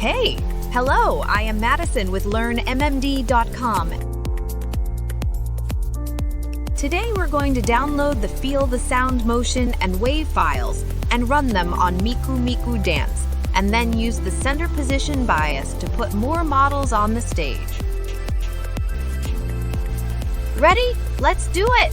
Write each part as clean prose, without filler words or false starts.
Hey, hello, I am Madison with LearnMMD.com. Today we're going to download the Feel the Sound Motion and Wave files and run them on MikuMikuDance, and then use the center position bias to put more models on the stage. Ready? Let's do it!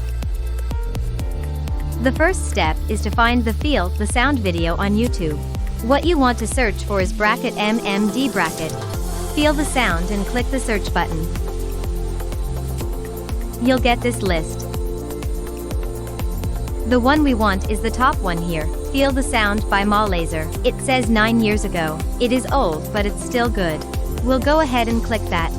The first step is to find the Feel the Sound video on YouTube. What you want to search for is bracket MMD bracket. Feel the sound and click the search button. You'll get this list. The one we want is the top one here, Feel the Sound by Laser. It says 9 years ago. It is old, but it's still good. We'll go ahead and click that.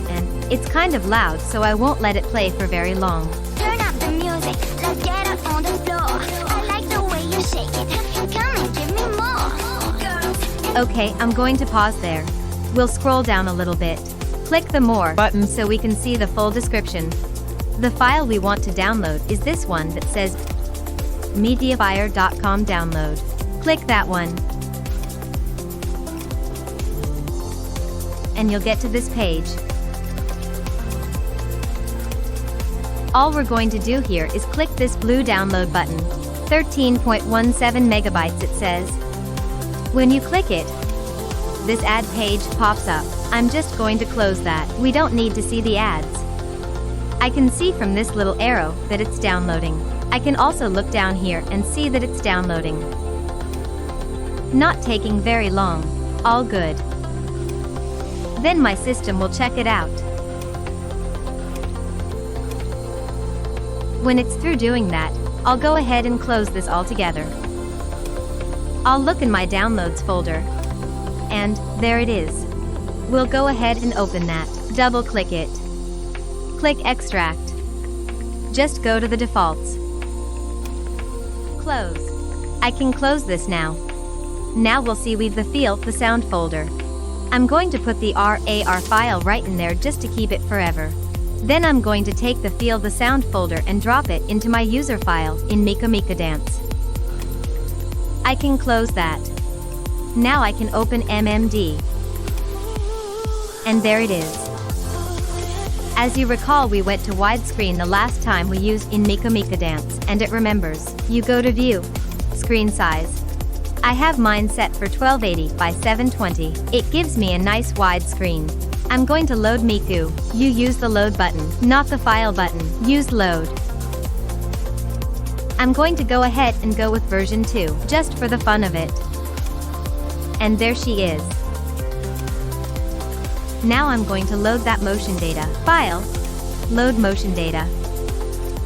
And it's kind of loud, so I won't let it play for very long. Turn up the music, let's get up on the floor. I like the way you shake it, come and give me more. Okay, I'm going to pause there. We'll scroll down a little bit. Click the More button so we can see the full description. The file we want to download is this one that says mediafire.com download. Click that one. And you'll get to this page. All we're going to do here is click this blue download button. 13.17 megabytes it says. When you click it, this ad page pops up. I'm just going to close that. We don't need to see the ads. I can see from this little arrow that it's downloading. I can also look down here and see that it's downloading. Not taking very long. All good. Then my system will check it out. When it's through doing that, I'll go ahead and close this altogether. I'll look in my downloads folder. And there it is. We'll go ahead and open that. Double click it. Click Extract. Just go to the defaults. Close. I can close this now. Now we'll see we've the Feel the Sound folder. I'm going to put the RAR file right in there just to keep it forever. Then I'm going to take the Feel the Sound folder and drop it into my user file in MikuMikuDance. I can close that. Now I can open MMD. And there it is. As you recall, we went to widescreen the last time we used in MikuMikuDance, and it remembers. You go to View, Screen Size. I have mine set for 1280 by 720. It gives me a nice wide screen. I'm going to load Miku. You use the load button, not the file button. Use load. I'm going to go ahead and go with version 2, just for the fun of it. And there she is. Now I'm going to load that motion data. File, load motion data.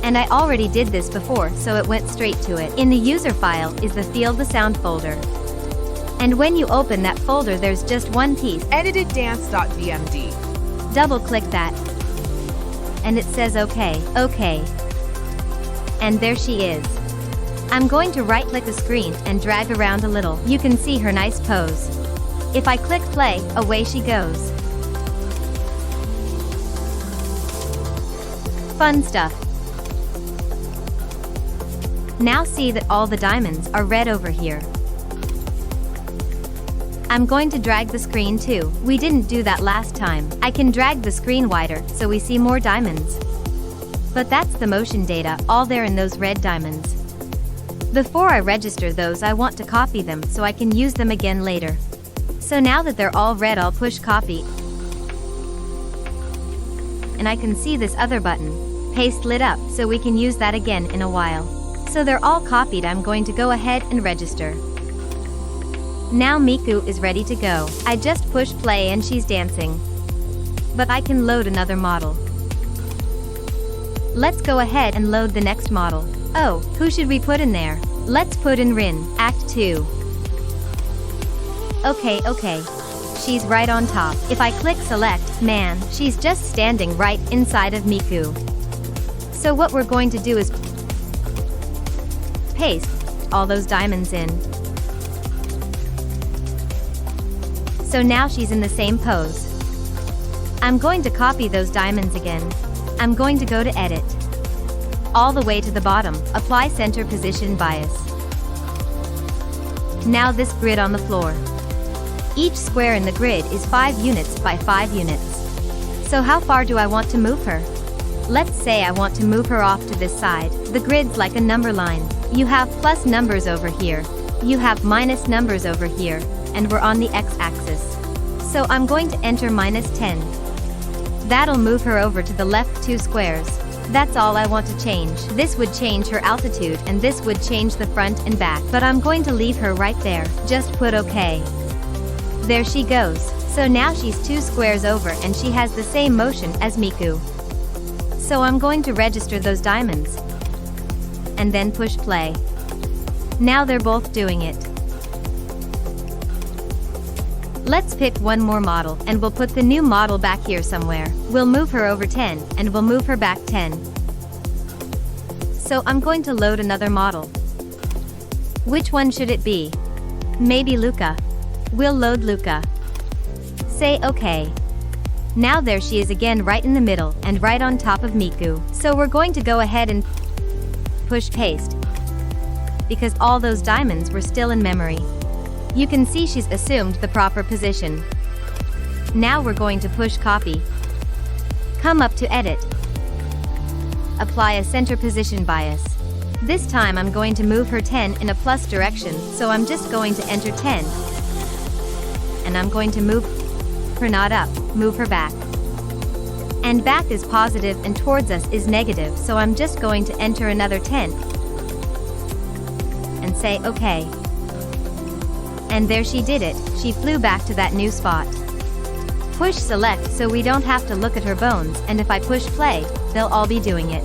And I already did this before, so it went straight to it. In the user file is the Feel the Sound folder. And when you open that folder, there's just one piece. Edited dance.vmd. Double click that. And it says OK, OK. And there she is. I'm going to right click the screen and drag around a little. You can see her nice pose. If I click play, away she goes. Fun stuff. Now see that all the diamonds are red over here. I'm going to drag the screen too. We didn't do that last time. I can drag the screen wider so we see more diamonds. But that's the motion data, all there in those red diamonds. Before I register those, I want to copy them so I can use them again later. So now that they're all red, I'll push copy. And I can see this other button. Paste lit up, so we can use that again in a while. So they're all copied. I'm going to go ahead and register. Now Miku is ready to go. I just push play and she's dancing. But I can load another model. Let's go ahead and load the next model. Oh, who should we put in there? Let's put in Rin, Act 2. Okay. She's right on top. If I click select, man, she's just standing right inside of Miku. So what we're going to do is paste all those diamonds in. So now she's in the same pose. I'm going to copy those diamonds again. I'm going to go to Edit. All the way to the bottom, apply center position bias. Now this grid on the floor. Each square in the grid is 5 units by 5 units. So how far do I want to move her? Let's say I want to move her off to this side. The grid's like a number line. You have plus numbers over here. You have minus numbers over here, and we're on the x-axis. So I'm going to enter -10. That'll move her over to the left 2 squares. That's all I want to change. This would change her altitude and this would change the front and back. But I'm going to leave her right there. Just put OK. There she goes. So now she's 2 squares over and she has the same motion as Miku. So I'm going to register those diamonds. And then push play. Now they're both doing it. Let's pick one more model and we'll put the new model back here somewhere. We'll move her over 10 and we'll move her back 10. So I'm going to load another model. Which one should it be? Maybe Luca. We'll load Luca. Say OK. Now there she is again right in the middle and right on top of Miku. So we're going to go ahead and push paste. Because all those diamonds were still in memory. You can see she's assumed the proper position. Now we're going to push copy. Come up to edit. Apply a center position bias. This time I'm going to move her 10 in a plus direction, so I'm just going to enter 10. And I'm going to move her not up, move her back. And back is positive and towards us is negative, so I'm just going to enter another 10. And say OK. And there she did it, she flew back to that new spot. Push select so we don't have to look at her bones, and if I push play, they'll all be doing it.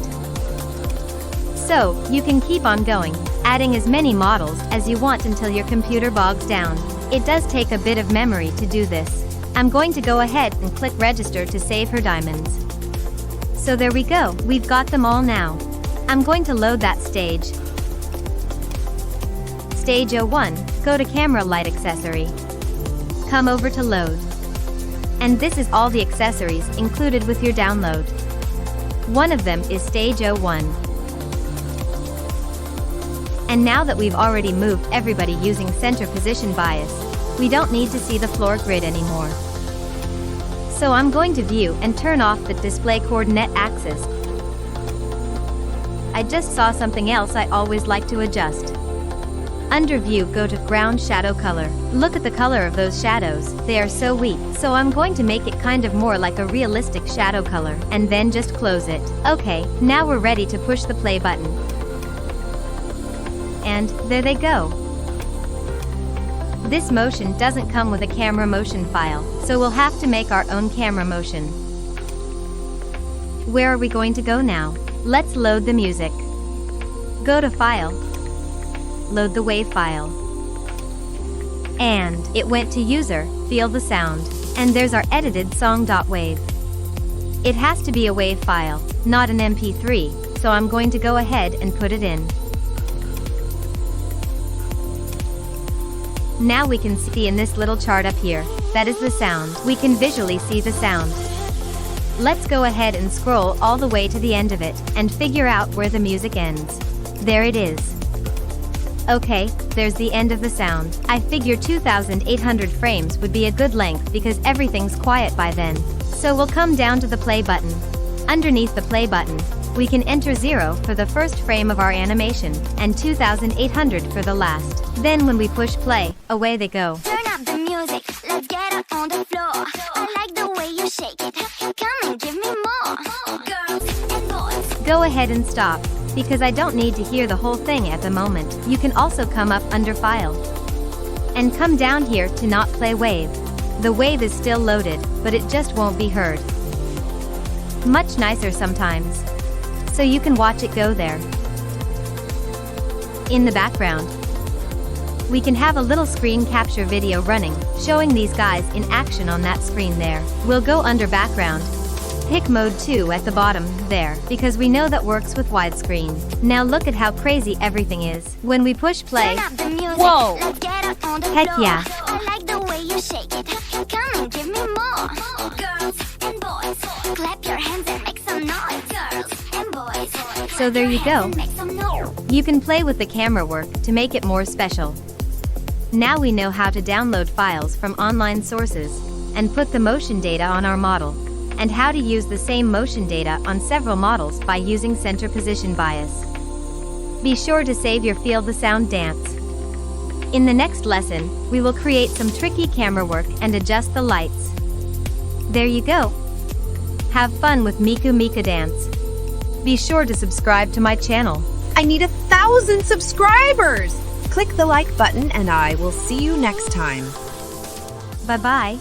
So, you can keep on going, adding as many models as you want until your computer bogs down. It does take a bit of memory to do this. I'm going to go ahead and click register to save her diamonds. So there we go, we've got them all now. I'm going to load that stage. Stage 01, go to camera light accessory. Come over to load. And this is all the accessories included with your download. One of them is stage 01. And now that we've already moved everybody using center position bias, we don't need to see the floor grid anymore. So I'm going to view and turn off the display coordinate axis. I just saw something else I always like to adjust. Under view, go to ground shadow color. Look at the color of those shadows, they are so weak. So I'm going to make it kind of more like a realistic shadow color, and then just close it. Okay, now we're ready to push the play button. And there they go. This motion doesn't come with a camera motion file, so we'll have to make our own camera motion. Where are we going to go now? Let's load the music. Go to File. Load the WAV file. And it went to User, Feel the Sound. And there's our edited song.wav. It has to be a WAV file, not an MP3, so I'm going to go ahead and put it in. Now we can see in this little chart up here, that is the sound. We can visually see the sound. Let's go ahead and scroll all the way to the end of it, and figure out where the music ends. There it is. Okay, there's the end of the sound. I figure 2800 frames would be a good length because everything's quiet by then. So we'll come down to the play button. Underneath the play button, we can enter 0 for the first frame of our animation, and 2800 for the last. Then when we push play, away they go. Turn up the music, let's get up on the floor. I like the way you shake it, come and give me more. Girls and boys. Go ahead and stop, because I don't need to hear the whole thing at the moment. You can also come up under File. And come down here to not play wave. The wave is still loaded, but it just won't be heard. Much nicer sometimes. So you can watch it go there. In the background, we can have a little screen capture video running, showing these guys in action on that screen there. We'll go under background. Pick mode 2 at the bottom, there, because we know that works with widescreen. Now look at how crazy everything is. When we push play, Turn up the music, whoa! let's get up on the Heck floor. yeah. I like the way you shake it, come and give me more. Girls and boys, clap your hands and make some noise. Girls and boys, So there you go. make some noise. You can play with the camera work to make it more special. Now we know how to download files from online sources and put the motion data on our model, and how to use the same motion data on several models by using center position bias. Be sure to save your Feel the Sound dance. In the next lesson, we will create some tricky camera work and adjust the lights. There you go. Have fun with MikuMikuDance. Be sure to subscribe to my channel. I need 1,000 subscribers! Click the like button and I will see you next time. Bye-bye.